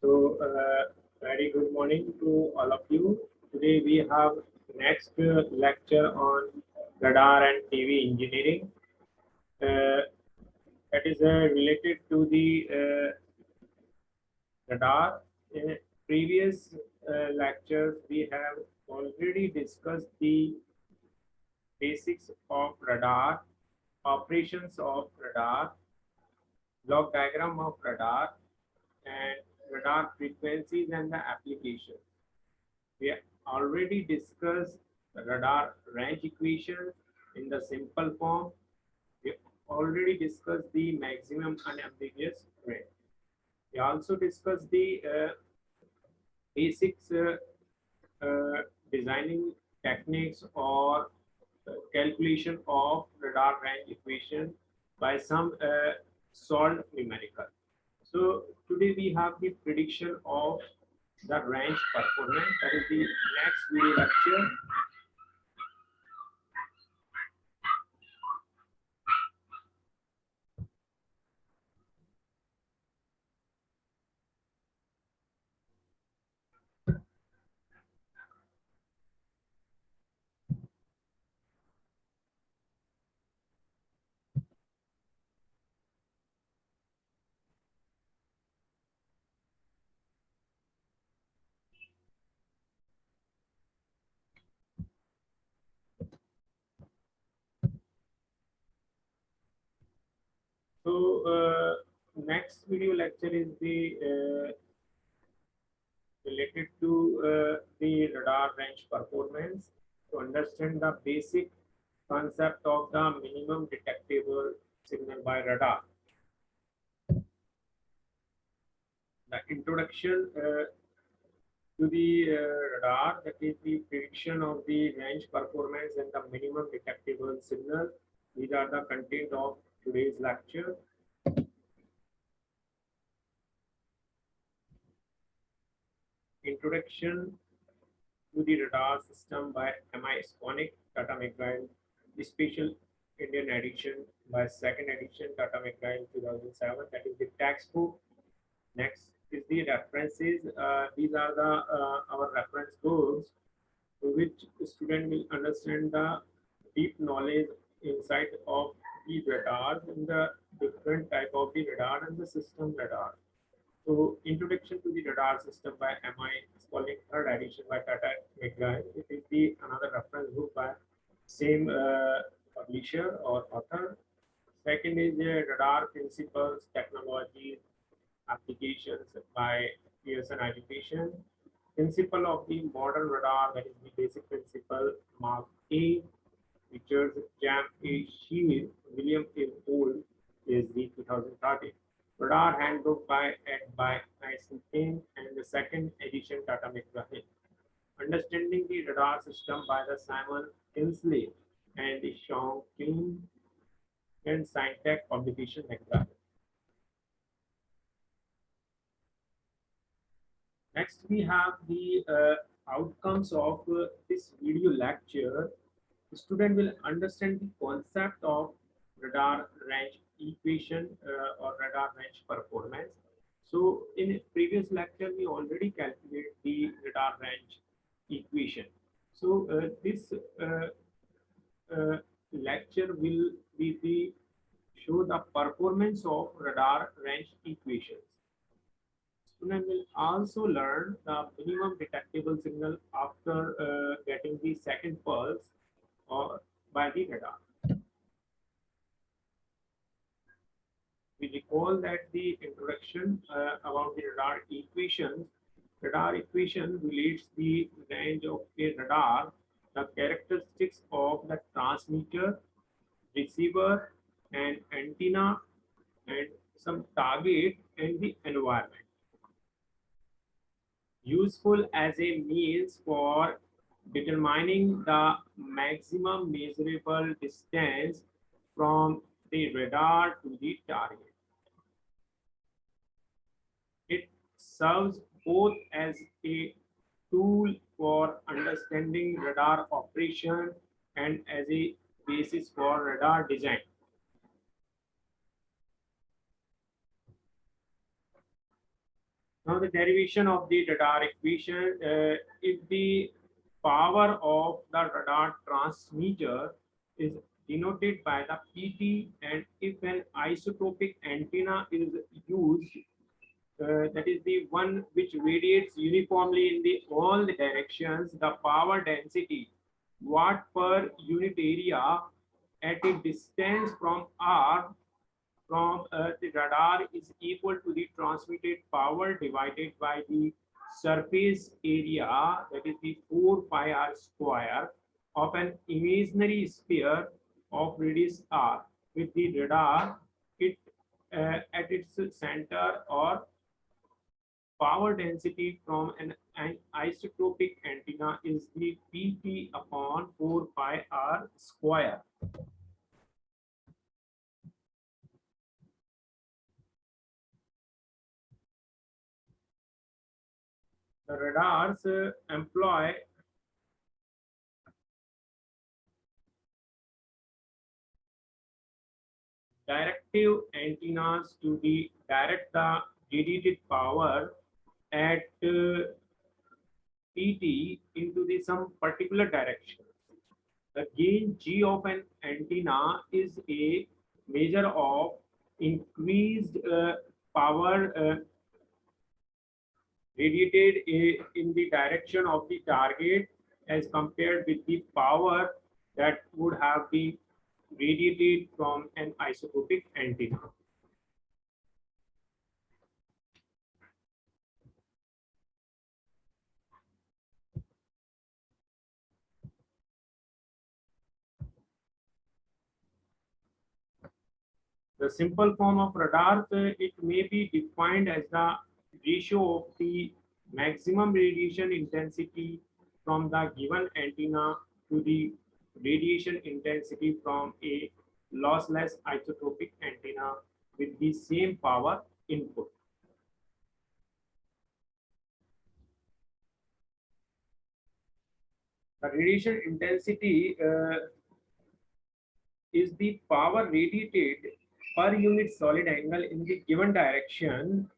Very good morning to all of you. Today we have next lecture on radar and TV engineering. Uh, that is related to the radar. In previous lectures, we have already discussed the basics of radar, operations of radar, block diagram of radar, and radar frequencies and the applications. We already discussed the radar range equation in the simple form. We already discussed the maximum unambiguous range. We also discussed the basics designing techniques or calculation of radar range equation by some solved numerical. So today we have the prediction of the range performance. That is the next video lecture. So next video lecture is the related to the radar range performance to understand the basic concept of the minimum detectable signal by radar. The introduction to the radar, that is the prediction of the range performance and the minimum detectable signal. These are the content of today's lecture. Introduction to the radar system by M.I. Skonik, Tata McGrail, the special Indian edition by second edition, Tata McGrail 2007. That is the textbook. Next is the references. These are the our reference books to which the student will understand the deep knowledge inside of the radar and the different type of the radar and the system radar. So, Introduction to the Radar System by M.I. Skolnik, third edition by Tata McGrail. It is the another reference book by same publisher or author. Second is Radar Principles, Technologies, Applications by Pearson Education. Principle of the modern radar, that is the basic principle, Mark A. Richards, Jam A. Shield, William A. Gould, is the 2013. Radar Handbook by Ed by Eisenstein and the second edition Tata McGraw-Hill. Understanding the Radar System by the Simon Kinsley and the Sean King and Scientech Publication McGraw-Hill. Next, we have the outcomes of this video lecture. The student will understand the concept of radar range equation or radar range performance. So in a previous lecture, we already calculated the radar range equation. So this lecture will be the show the performance of radar range equations. Student will also learn the minimum detectable signal after getting the second pulse or by the radar. We recall that the introduction about the radar equations. Radar equation relates the range of a radar, the characteristics of the transmitter, receiver, and antenna, and some target and the environment. Useful as a means for determining the maximum measurable distance from the radar to the target. It serves both as a tool for understanding radar operation and as a basis for radar design. Now the derivation of the radar equation, if the power of the radar transmitter is denoted by the PT, and if an isotropic antenna is used, that is the one which radiates uniformly in the all the directions, the power density watt per unit area at a distance from R from the radar is equal to the transmitted power divided by the surface area, that is the 4 pi r square of an imaginary sphere of radius r, with the radar it at its center, or power density from an isotropic antenna is the Pt upon 4 pi r square. The radars employ directive antennas to direct the radiated power at Pt into some particular direction. The gain G of an antenna is a measure of increased power radiated in the direction of the target as compared with the power that would have been radiated from an isotropic antenna. The simple form of radar, it may be defined as the ratio of the maximum radiation intensity from the given antenna to the radiation intensity from a lossless isotropic antenna with the same power input. The radiation intensity is the power radiated per unit solid angle in the given direction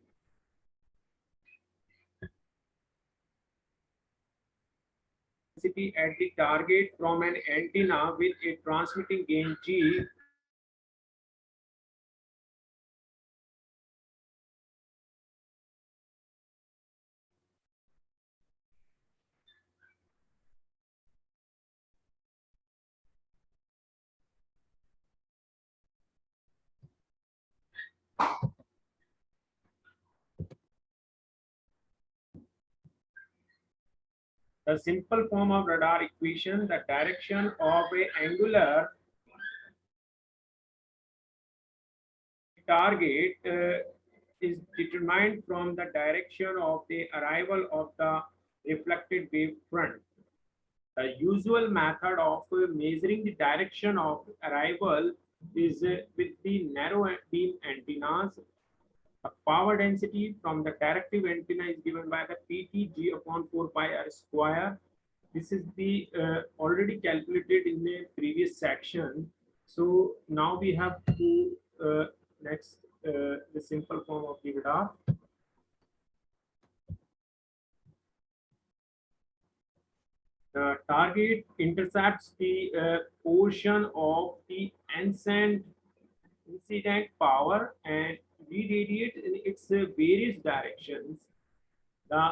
at the target from an antenna with a transmitting gain G. The simple form of radar equation, the direction of a angular target is determined from the direction of the arrival of the reflected wave front. The usual method of measuring the direction of arrival is with the narrow beam antennas. The power density from the directive antenna is given by the PTG upon 4 pi r square. This is the already calculated in the previous section. So now we have to next the simple form of the radar. The target intercepts the portion of the incident power and re-radiates in its various directions. The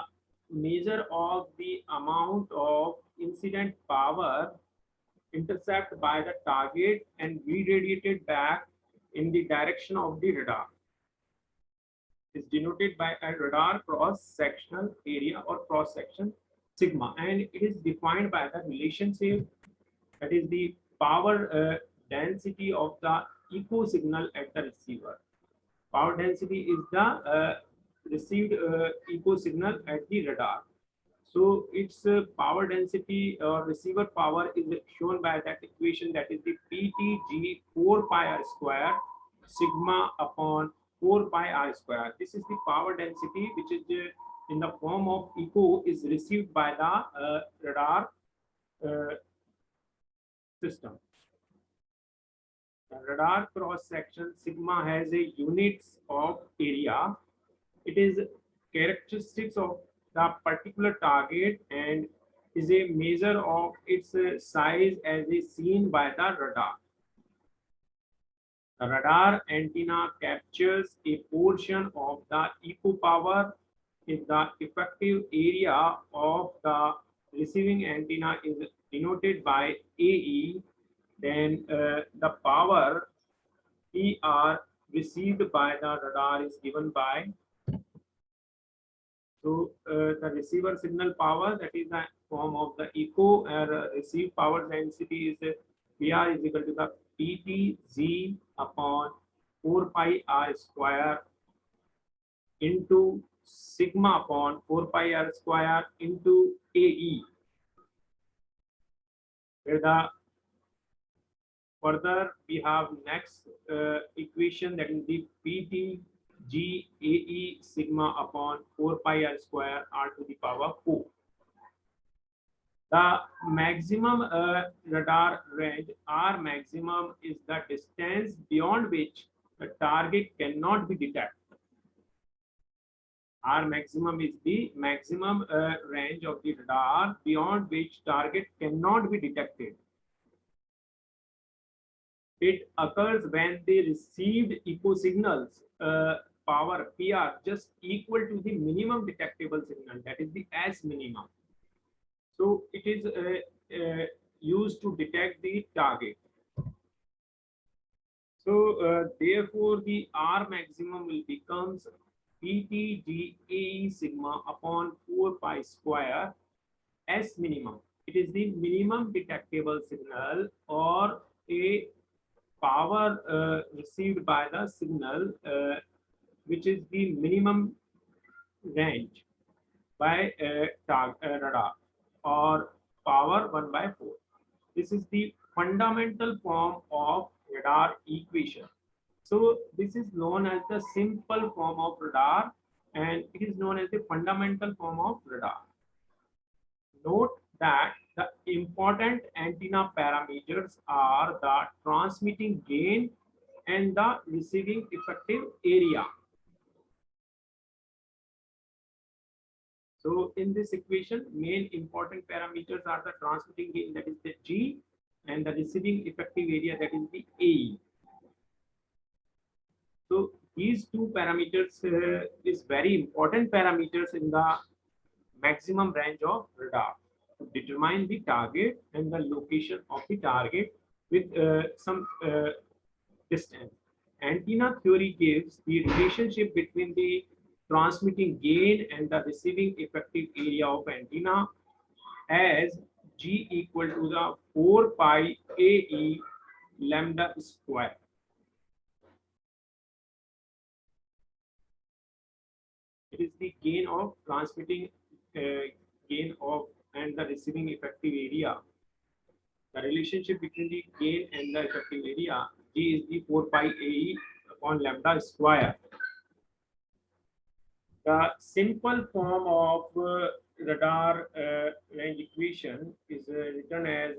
measure of the amount of incident power intercepted by the target and re-radiated back in the direction of the radar is denoted by a radar cross-sectional area or cross-section sigma, and it is defined by the relationship, that is the power density of the echo signal at the receiver. Power density is the received echo signal at the radar. So its power density or receiver power is shown by that equation, that is the PTG 4 pi r square sigma upon 4 pi r square. This is the power density which is in the form of echo is received by the radar uh, system. The radar cross section sigma has a units of area. It is characteristics of the particular target and is a measure of its size as is seen by the radar. The radar antenna captures a portion of the echo power if the effective area of the receiving antenna is denoted by AE, then the power ER received by the radar is given by. So the receiver signal power, that is the form of the echo, received power density is PR is equal to the PTZ upon 4 pi R square into sigma upon 4 pi R square into AE, where the further we have next equation, that is the PT GAE sigma upon 4 pi R square R to the power 4. The maximum radar range R maximum is the distance beyond which the target cannot be detected. R maximum is the maximum range of the radar beyond which target cannot be detected. It occurs when the received echo signals power PR just equal to the minimum detectable signal, that is the S minimum. So it is used to detect the target. So therefore the R maximum will becomes PTGAE sigma upon 4 pi square S minimum. It is the minimum detectable signal or a power received by the signal which is the minimum range by radar, or power 1 by 4. This is the fundamental form of radar equation. So this is known as the simple form of radar and it is known as the fundamental form of radar. Note that the important antenna parameters are the transmitting gain and the receiving effective area. So in this equation, main important parameters are the transmitting gain, that is the G, and the receiving effective area, that is the AE. So these two parameters is very important parameters in the maximum range of radar to determine the target and the location of the target with some distance. Antenna theory gives the relationship between the transmitting gain and the receiving effective area of antenna as G equal to the 4 pi AE lambda square. It is the gain of transmitting gain of and the receiving effective area. The relationship between the gain and the effective area, G is the 4 pi AE upon lambda square. The simple form of radar range equation is written as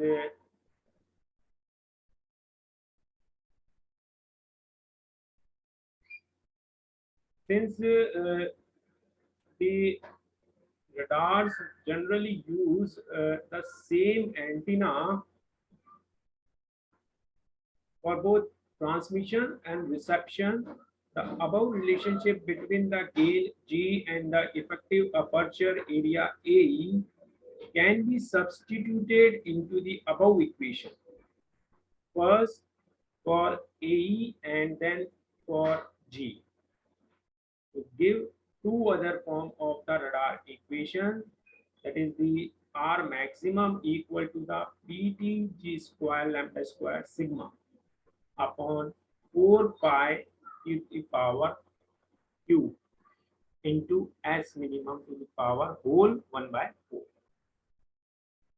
since the radars generally use the same antenna for both transmission and reception, the above relationship between the gain G and the effective aperture area AE can be substituted into the above equation. First for AE and then for G. To give two other form of the radar equation, that is the R maximum equal to the PTG square lambda square sigma upon 4 pi to the power q into S minimum to the power whole 1 by 4.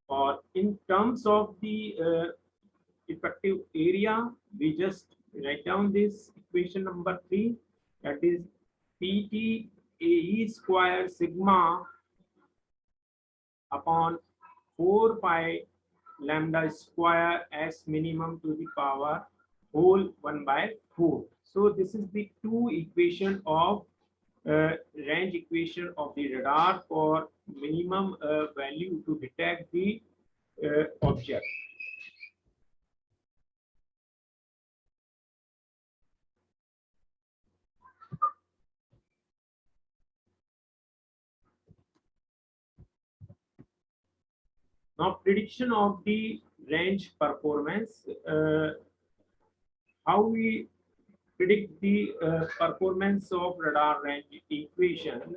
Or in terms of the effective area, we just write down this equation number 3, that is PT AE square sigma upon 4 pi lambda square S minimum to the power whole 1 by 4. So this is the two equation of range equation of the radar for minimum value to detect the object. Now, prediction of the range performance. How we predict the performance of radar range equation.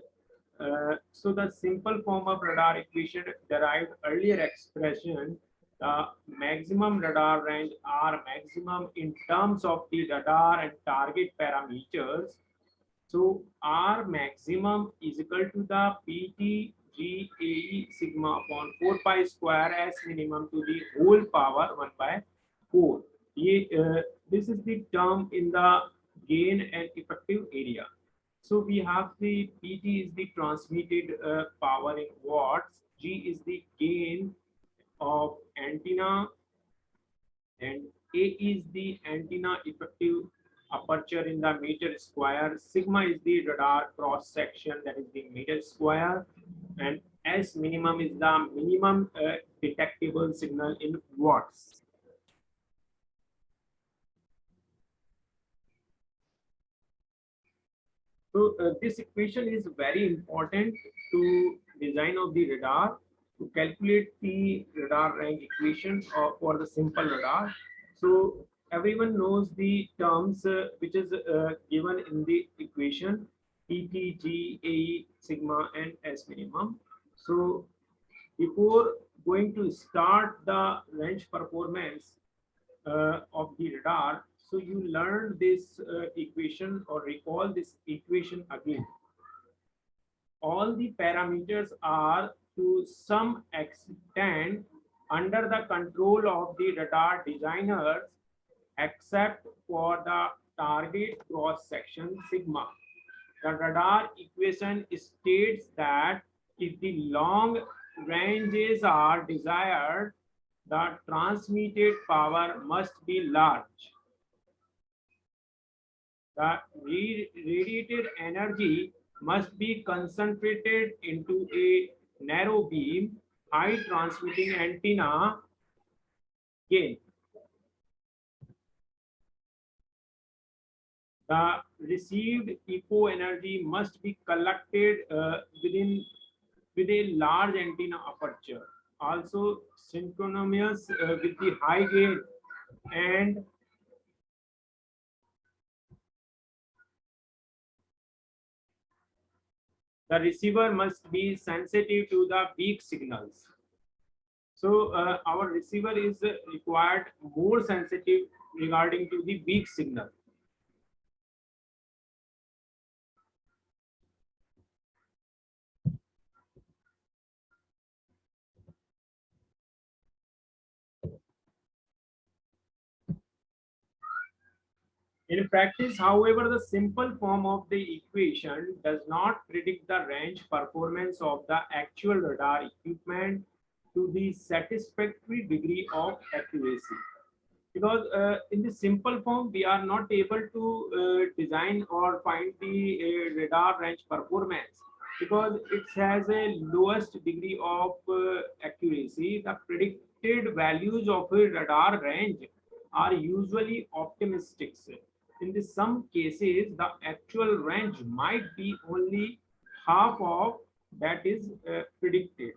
So the simple form of radar equation derived earlier expression, the maximum radar range are maximum in terms of the radar and target parameters. So R maximum is equal to the PT GAE sigma upon 4 pi square S minimum to the whole power 1 by 4. This is the term in the gain and effective area. So we have the PT is the transmitted power in watts, G is the gain of antenna, and A is the antenna effective aperture in the meter square. Sigma is the radar cross section, that is the meter square, and S minimum is the minimum detectable signal in watts. So this equation is very important to design of the radar, to calculate the radar range equation for the simple radar. So everyone knows the terms which is given in the equation PT, G, AE, sigma, and S minimum. So before going to start the range performance of the radar, so you learn this equation or recall this equation again. All the parameters are to some extent under the control of the radar designers, except for the target cross section sigma. The radar equation states that if the long ranges are desired, the transmitted power must be large. The radiated energy must be concentrated into a narrow beam, high transmitting antenna gain. The received echo energy must be collected with a large antenna aperture, also synchronous with the high gain, and the receiver must be sensitive to the weak signals. So our receiver is required more sensitive regarding to the weak signal. In practice, however, the simple form of the equation does not predict the range performance of the actual radar equipment to the satisfactory degree of accuracy. Because in the simple form, we are not able to design or find the radar range performance, because it has a lowest degree of accuracy. The predicted values of a radar range are usually optimistic. In some cases, the actual range might be only half of that is predicted.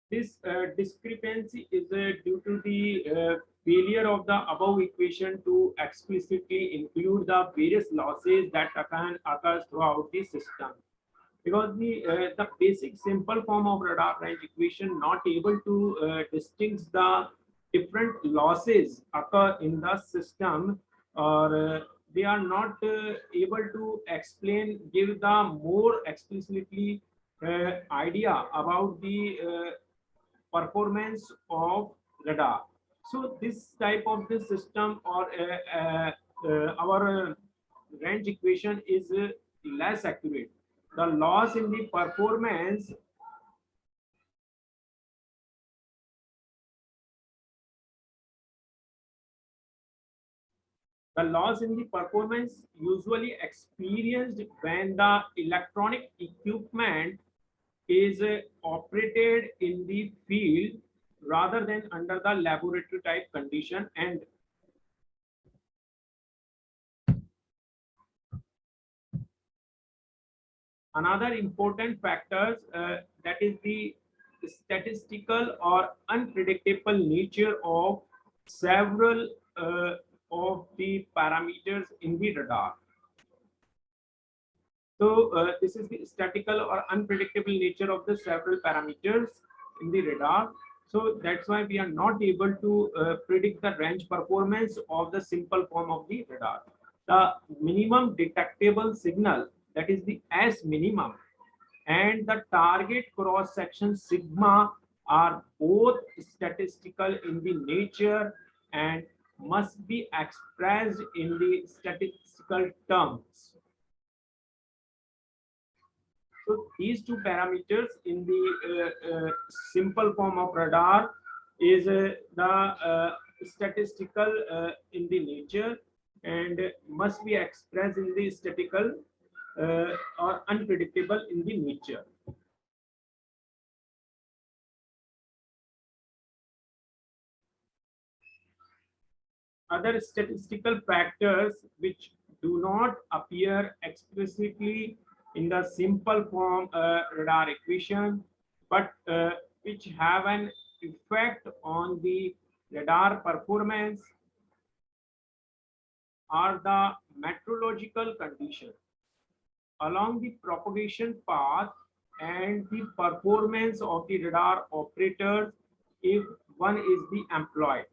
This discrepancy is due to the failure of the above equation to explicitly include the various losses that occurs throughout the system. Because the basic simple form of radar range equation not able to distinguish the different losses occur in the system, or they are not able to explain, give the more explicitly idea about the performance of radar. So this type of the system, or our range equation is less accurate. The loss in the performance The loss in the performance usually experienced when the electronic equipment is operated in the field rather than under the laboratory type condition. And another important factors that is the statistical or unpredictable nature of several of the parameters in the radar. So this is the statistical or unpredictable nature of the several parameters in the radar. So that's why we are not able to predict the range performance of the simple form of the radar. The minimum detectable signal, that is the S minimum, and the target cross section sigma are both statistical in the nature and must be expressed in the statistical terms. So these two parameters in the simple form of radar is the statistical in the nature and must be expressed in the statistical or unpredictable in the nature. Other statistical factors which do not appear explicitly in the simple form radar equation, but which have an effect on the radar performance are the meteorological conditions along the propagation path and the performance of the radar operators if one is the employed.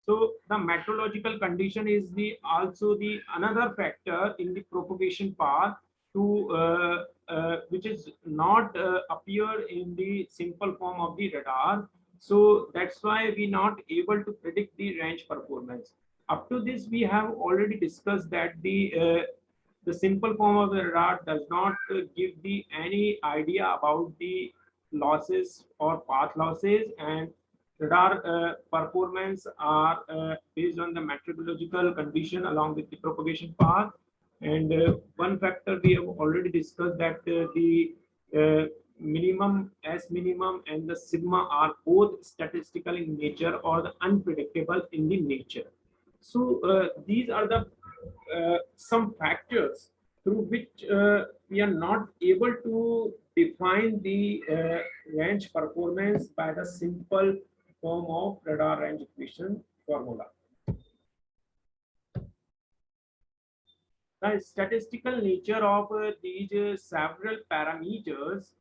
So the meteorological condition is the also the another factor in the propagation path to which is not appear in the simple form of the radar. So that's why we not able to predict the range performance. Up to this, we have already discussed that the simple form of the radar does not give the any idea about the losses or path losses, and radar performance are based on the meteorological condition along with the propagation path. And one factor we have already discussed that the uh, minimum S minimum and the sigma are both statistical in nature or the unpredictable in the nature. So these are the some factors through which we are not able to define the range performance by the simple form of radar range equation formula. The statistical nature of these several parameters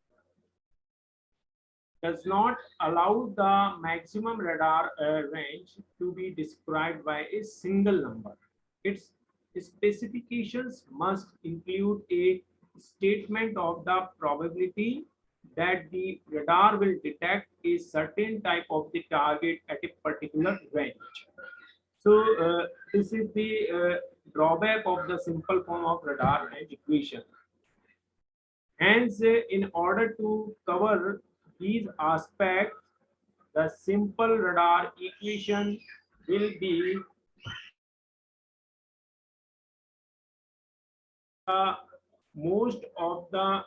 does not allow the maximum radar range to be described by a single number. Its specifications must include a statement of the probability that the radar will detect a certain type of the target at a particular range. So this is the drawback of the simple form of radar range equation. Hence, in order to cover these aspects, the simple radar equation will be most of the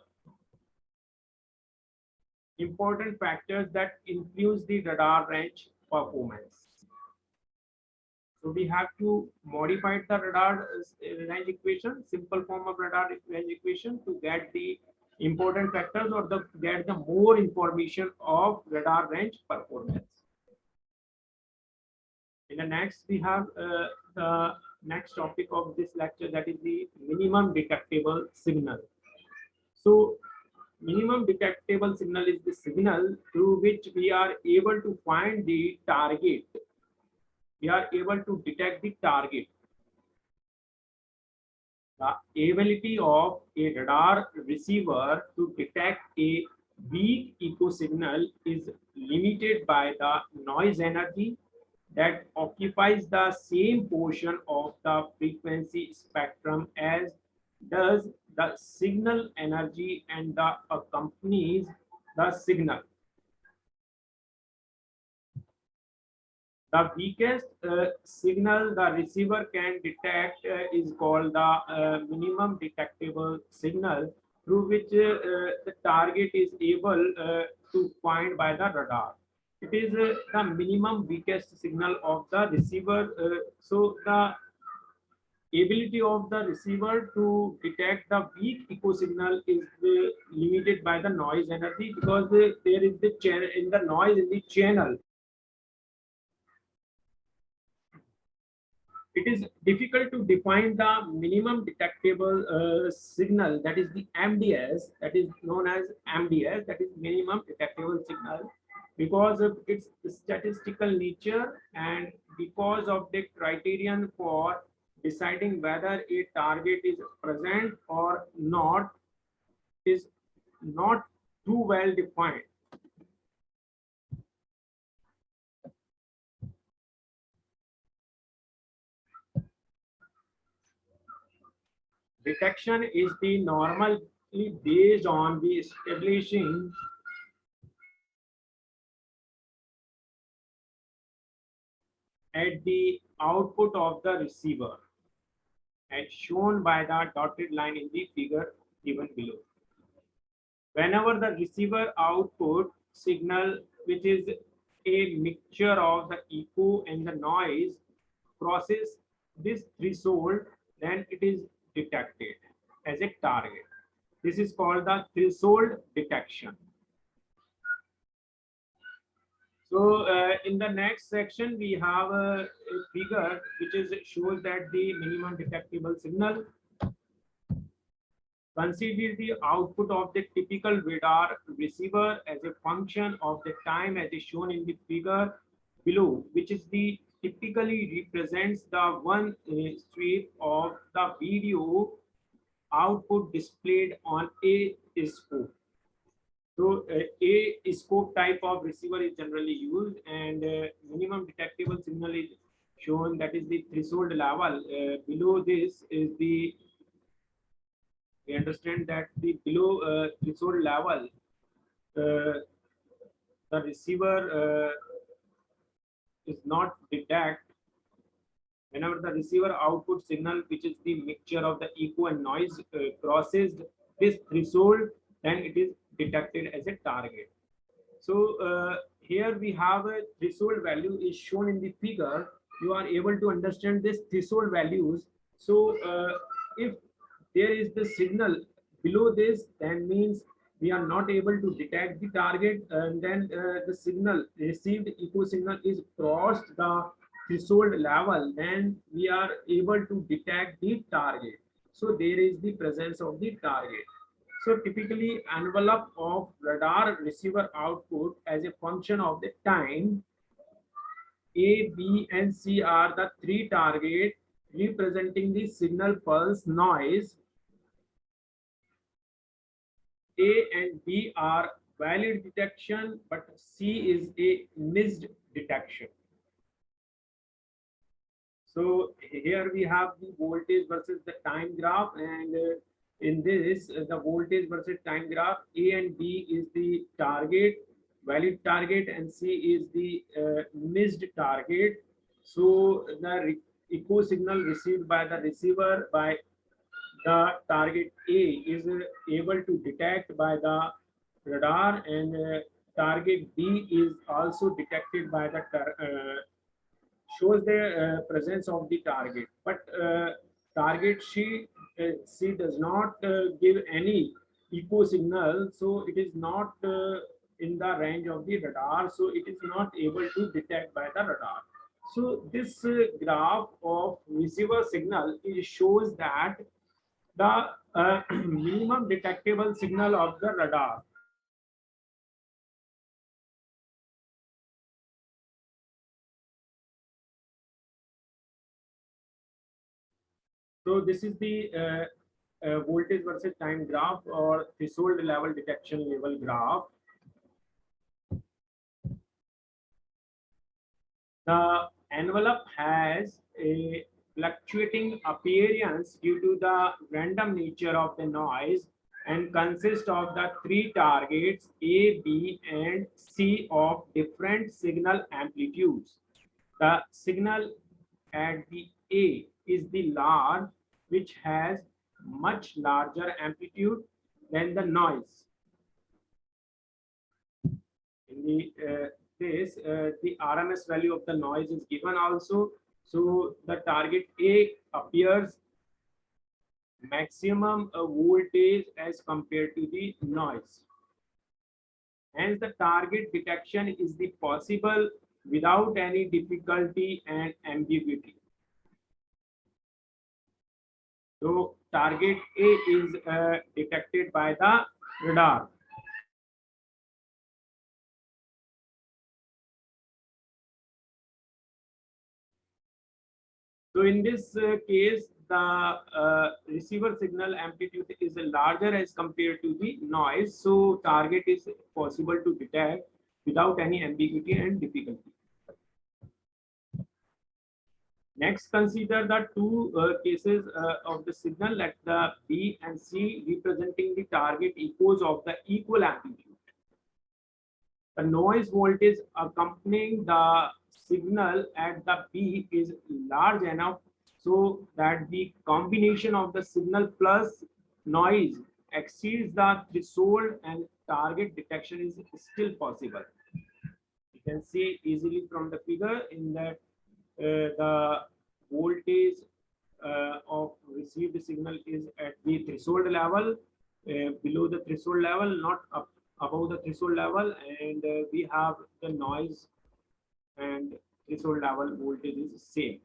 important factors that influence the radar range performance. So we have to modify the radar range equation, simple form of radar range equation, to get the important factors or the get the more information of radar range performance. In the next, we have the next topic of this lecture, that is the minimum detectable signal. So minimum detectable signal is the signal through which we are able to find the target. We are able to detect the target. The ability of a radar receiver to detect a weak echo signal is limited by the noise energy that occupies the same portion of the frequency spectrum as does the signal energy and the accompanies the signal. The weakest signal the receiver can detect is called the minimum detectable signal, through which the target is able to find by the radar. It is the minimum weakest signal of the receiver. So the ability of the receiver to detect the weak echo signal is limited by the noise energy, because there is the channel in the noise in the channel. It is difficult to define the minimum detectable signal, that is the MDS, that is known as MDS, that is minimum detectable signal, because of its statistical nature and because of the criterion for deciding whether a target is present or not is not too well defined. Detection is the normally based on the establishing at the output of the receiver, as shown by the dotted line in the figure given below. Whenever the receiver output signal, which is a mixture of the echo and the noise, crosses this threshold, then it is detected as a target. This is called the threshold detection. So in the next section, we have a figure which is shows that the minimum detectable signal. Consider the output of the typical radar receiver as a function of the time as is shown in the figure below, which is the typically represents the one sweep of the video output displayed on a scope. So a scope type of receiver is generally used, and minimum detectable signal is shown, that is the threshold level. Below this is the, we understand that the below threshold level, uh, the receiver is not detect. Whenever the receiver output signal, which is the mixture of the echo and noise, crosses this threshold, then it is detected as a target. So here we have a threshold value is shown in the figure. You are able to understand this threshold values. So if there is the signal below this, then means we are not able to detect the target, and then the signal received echo signal is crossed the threshold level, then we are able to detect the target. So there is the presence of the target. So typically envelope of radar receiver output as a function of the time. A, B, and C are the three targets representing the signal pulse noise. A and B are valid detection, but C is a missed detection. So here we have the voltage versus the time graph, and in this the voltage versus time graph, A and B is the target, valid target, and C is the missed target. So the echo signal received by the receiver by the target A is able to detect by the radar, and target B is also detected by the shows the presence of the target, but target C does not give any echo signal, so it is not in the range of the radar, so it is not able to detect by the radar. So this graph of receiver signal it shows that the minimum detectable signal of the radar. So this is the voltage versus time graph, or threshold level detection level graph. The envelope has a fluctuating appearance due to the random nature of the noise, and consists of the three targets A, B, and C of different signal amplitudes. The signal at the A is the large, which has much larger amplitude than the noise. In the RMS value of the noise is given also. So the target A appears maximum voltage as compared to the noise. Hence, the target detection is the possible without any difficulty and ambiguity. So target A is detected by the radar. So in this case, the receiver signal amplitude is larger as compared to the noise. So target is possible to detect without any ambiguity and difficulty. Next, consider the two cases of the signal at the B and C representing the target echoes of the equal amplitude. The noise voltage accompanying the signal at the B is large enough so that the combination of the signal plus noise exceeds the threshold and target detection is still possible. You can see easily from the figure in that the voltage of received signal is at the threshold level, below the threshold level, not up above the threshold level, and we have the noise and threshold level voltage is same.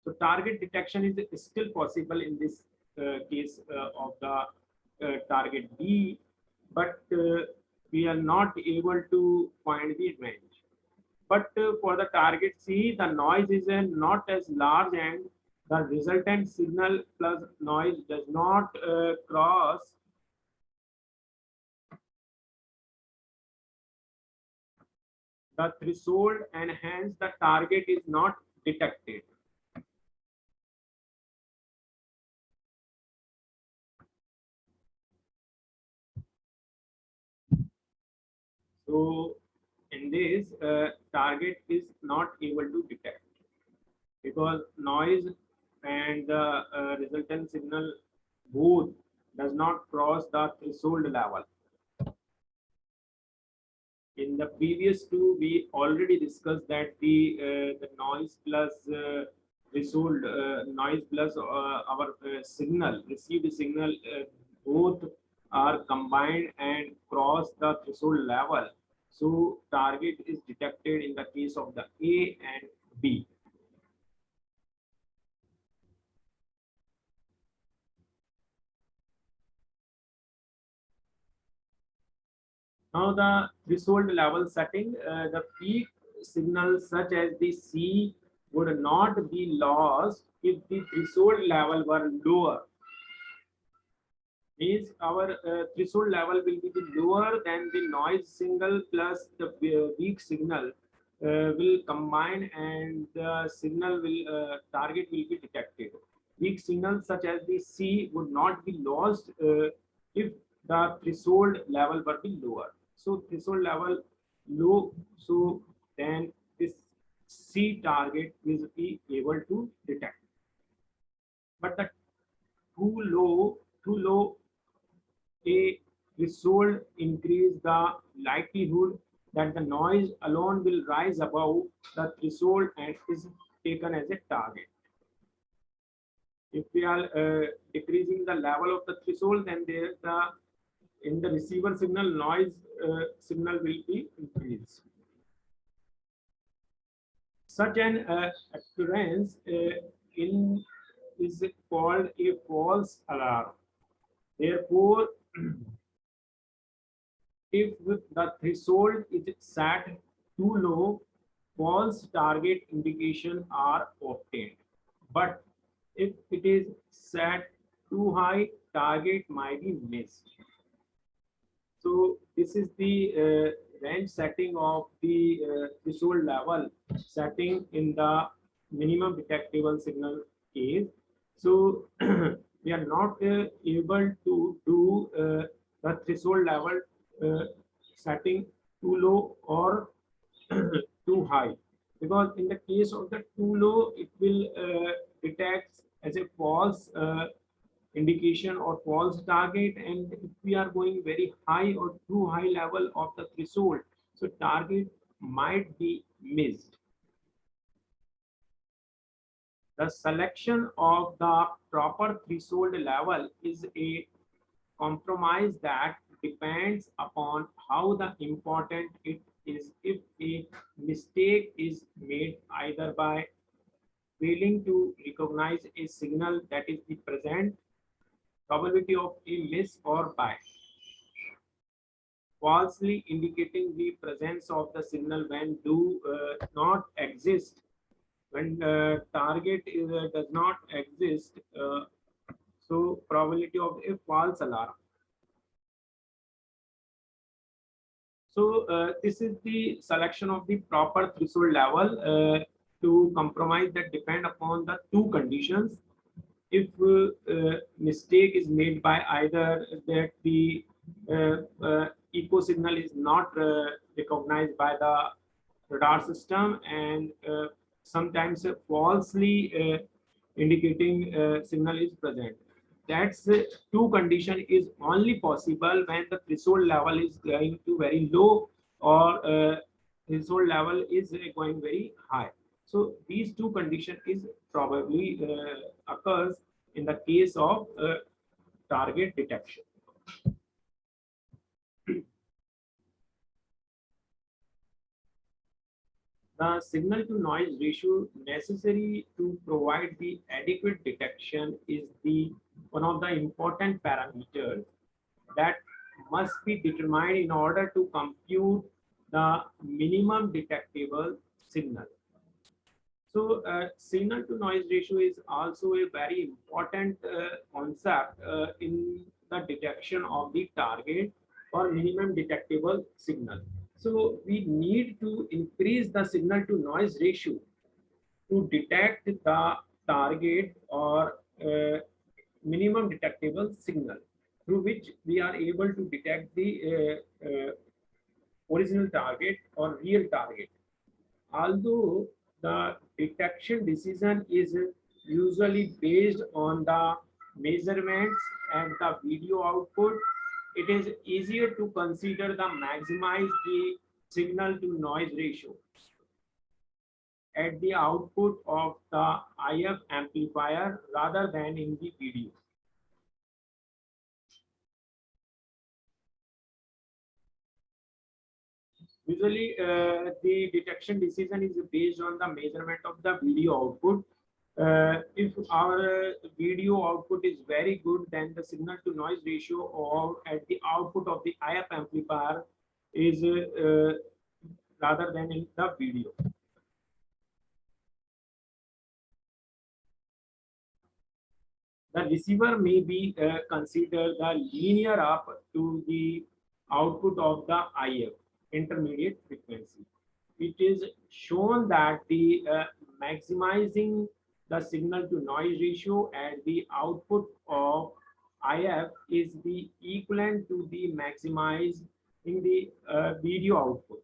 So target detection is still possible in this case of the target B, but we are not able to find the range. But for the target C, the noise is not as large and the resultant signal plus noise does not cross the threshold and hence the target is not detected. So in this, target is not able to detect because noise and the resultant signal both does not cross the threshold level. In the previous two, we already discussed that the noise plus threshold noise plus our signal received signal both are combined and cross the threshold level. So target is detected in the case of the A and B. Now the threshold level setting, the peak signals such as the C would not be lost if the threshold level were lower. Means our threshold level will be lower than the noise signal plus the weak signal will combine and the signal will target will be detected. Weak signals such as the C would not be lost if the threshold level were be lower. So threshold level low, so then this C target will be able to detect. But the too low a threshold increase the likelihood that the noise alone will rise above the threshold and is taken as a target. If we are decreasing the level of the threshold, then in the receiver signal noise signal will be increased. Such an occurrence is called a false alarm. Therefore, if the threshold is set too low, false target indication are obtained. But if it is set too high, target might be missed. So this is the range setting of the threshold level setting in the minimum detectable signal case. So we are not able to do the threshold level setting too low or too high. because in the case of the too low, it will detect as a false indication or false target, and if we are going very high or too high level of the threshold, so target might be missed. The selection of the proper threshold level is a compromise that depends upon how the important it is. If a mistake is made either by failing to recognize a signal that is the present probability of a miss, or by falsely indicating the presence of the signal when do not exist, when target does not exist, so probability of a false alarm. So this is the selection of the proper threshold level to compromise that depend upon the two conditions. If mistake is made by either that the echo signal is not recognized by the radar system, and sometimes falsely indicating signal is present. That's two condition is only possible when the threshold level is going to very low, or threshold level is going very high. So these two condition is probably occurs in the case of target detection. The signal to noise ratio necessary to provide the adequate detection is the one of the important parameters that must be determined in order to compute the minimum detectable signal. So signal to noise ratio is also a very important concept in the detection of the target or minimum detectable signal. So we need to increase the signal to noise ratio to detect the target or minimum detectable signal, through which we are able to detect the original target or real target. Although the detection decision is usually based on the measurements and the video output, it is easier to consider the maximize the signal to noise ratio at the output of the IF amplifier rather than in the video. Usually, the detection decision is based on the measurement of the video output. If our video output is very good, then the signal to noise ratio or at the output of the IF amplifier is rather than in the video. The receiver may be considered the linear up to the output of the IF intermediate frequency. It is shown that the maximizing the signal to noise ratio at the output of IF is the equivalent to the maximize in the video output.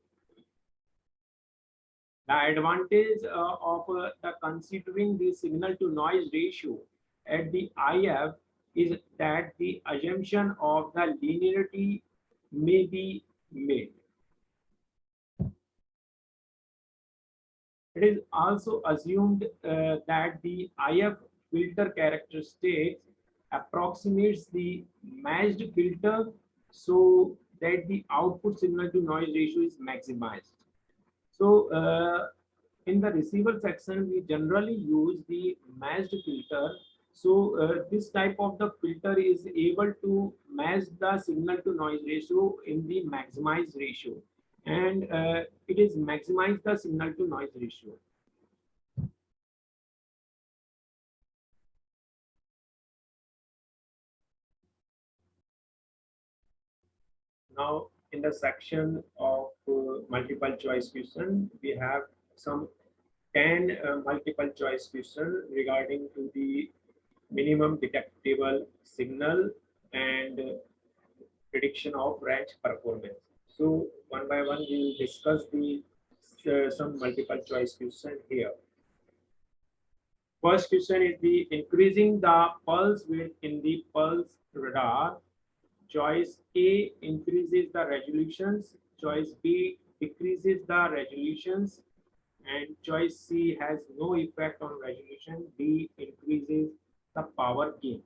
The advantage of the considering the signal to noise ratio at the IF is that the assumption of the linearity may be made. It is also assumed that the IF filter characteristics approximates the matched filter, so that the output signal to noise ratio is maximized. So in the receiver section, we generally use the matched filter. So this type of the filter is able to match the signal to noise ratio in the maximized ratio, and it is maximize the signal to noise ratio. Now, in the section of multiple choice question, we have some 10 multiple choice question regarding to the minimum detectable signal and prediction of range performance. So one by one, we will discuss the some multiple choice question here. First question is the increasing the pulse width in the pulse radar. Choice A increases the resolutions. Choice B decreases the resolutions. And choice C has no effect on resolution. D increases the power gain.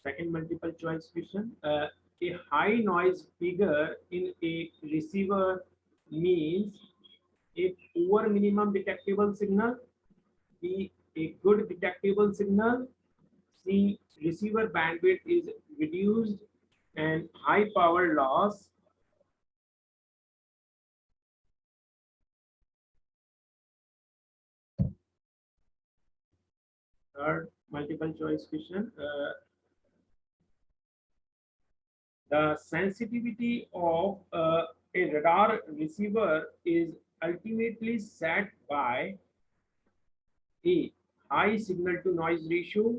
Second multiple choice question. A high noise figure in a receiver means a poor minimum detectable signal. B, a good detectable signal. C, receiver bandwidth is reduced and high power loss. Third multiple choice question. The sensitivity of a radar receiver is ultimately set by A, high signal to noise ratio.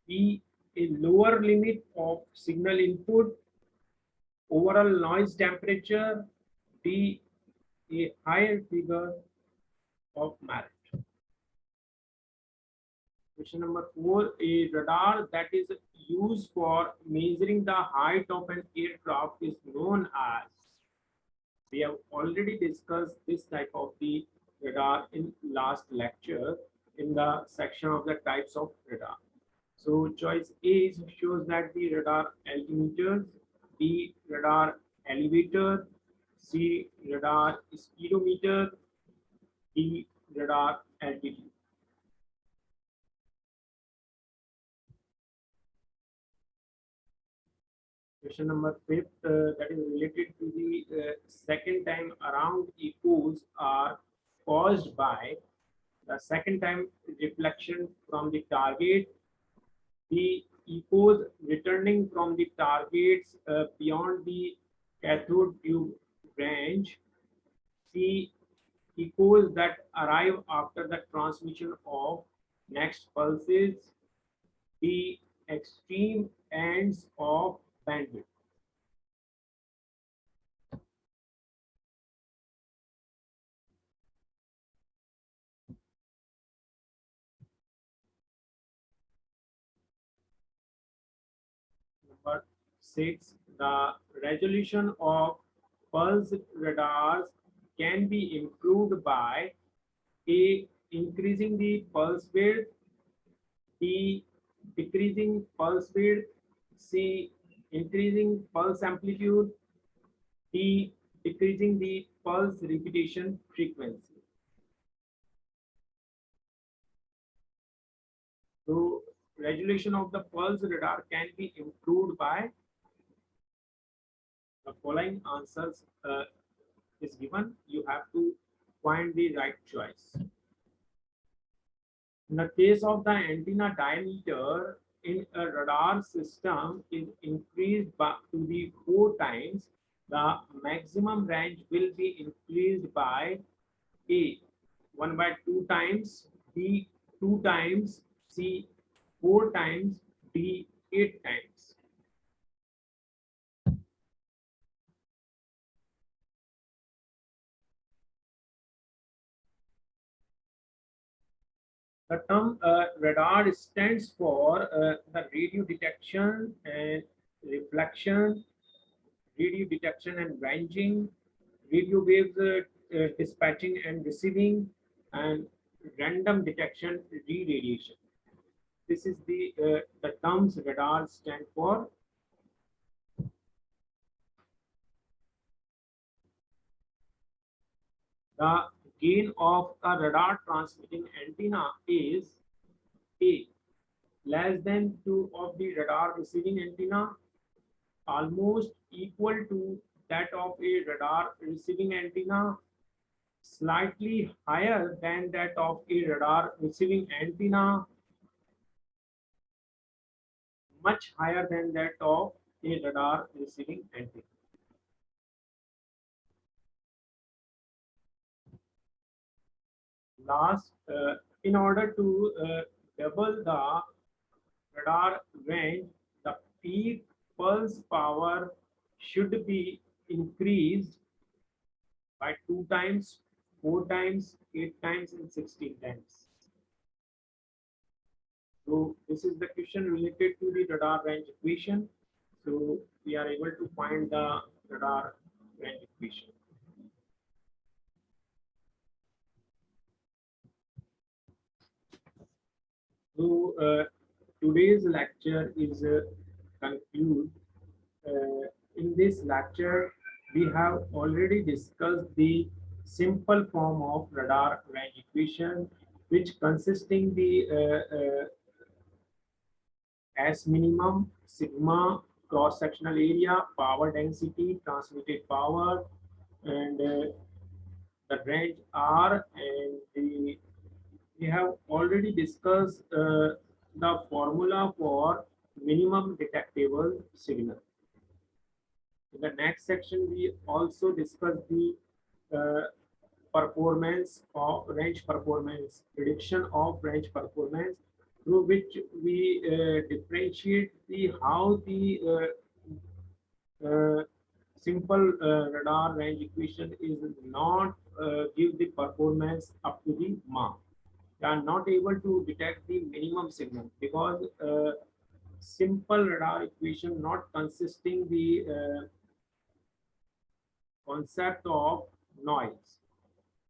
B, a lower limit of signal input, overall noise temperature. D, a higher figure of merit. Question number 4, a radar that is used for measuring the height of an aircraft is known as. We have already discussed this type of the radar in last lecture in the section of the types of radar. So choice A shows that the radar altimeter, B radar elevator, C radar speedometer, D radar altitude. Question number 5, that is related to the second time around echoes are caused by the second time reflection from the target, the echoes returning from the targets beyond the cathode tube range, C, echoes that arrive after the transmission of next pulses, D, extreme ends of bandwidth. Number 6, the resolution of pulse radars can be improved by A, increasing the pulse width, B, decreasing pulse width, C, increasing pulse amplitude, D, decreasing the pulse repetition frequency. So resolution of the pulse radar can be improved by the following answers is given. You have to find the right choice. In the case of the antenna diameter in a radar system is increased to the 4 times, the maximum range will be increased by A, 1 by 2 times, B, 2 times, C, 4 times, D, 8 times. The term radar stands for the radio detection and reflection, radio detection and ranging, radio waves dispatching and receiving, and random detection re-radiation. This is the terms radar stand for. The gain of a radar transmitting antenna is A, less than 2 of the radar receiving antenna, almost equal to that of a radar receiving antenna, slightly higher than that of a radar receiving antenna, much higher than that of a radar receiving antenna. Last, in order to double the radar range, the peak pulse power should be increased by 2 times, 4 times, 8 times, and 16 times. So this is the question related to the radar range equation. So we are able to find the radar range equation. So today's lecture is conclude. In this lecture, we have already discussed the simple form of radar range equation, which consisting the S minimum, sigma, cross-sectional area, power density, transmitted power, and the range R, and we have already discussed the formula for minimum detectable signal. In the next section, we also discuss the uh, performance of range performance, prediction of range performance, through which we differentiate the how the simple radar range equation is not give the performance up to the mark. They are not able to detect the minimum signal because simple radar equation not consisting the concept of noise.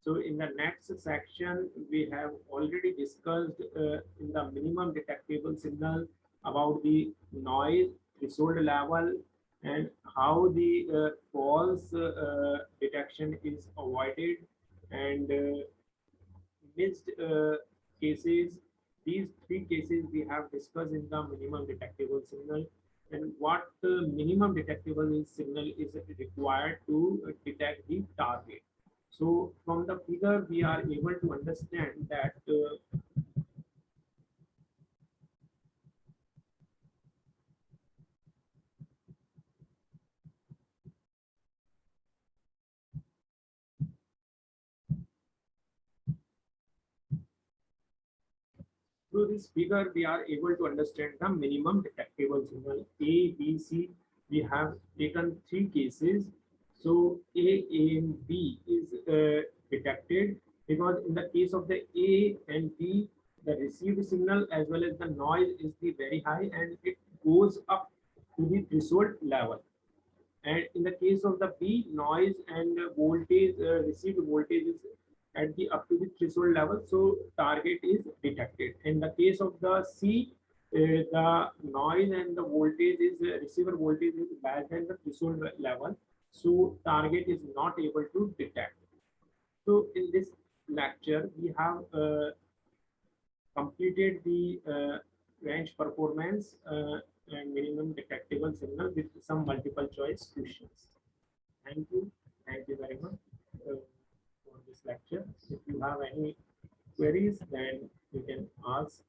So in the next section, we have already discussed in the minimum detectable signal about the noise threshold level and how the false detection is avoided, and missed cases. These three cases we have discussed in the minimum detectable signal, and what minimum detectable signal is required to detect the target. So from the figure, we are able to understand that through this figure, we are able to understand the minimum detectable signal A, B, C. We have taken three cases. So A and B is detected because in the case of the A and B, the received signal as well as the noise is the very high and it goes up to the threshold level. And in the case of the B, noise and voltage, received voltage is at the up to the threshold level, so target is detected. In the case of the C, the noise and the voltage is receiver voltage is less than the threshold level, so target is not able to detect. So in this lecture, we have completed the range performance and minimum detectable signal with some multiple choice questions. Thank you. Thank you very much for this lecture. If you have any queries, then you can ask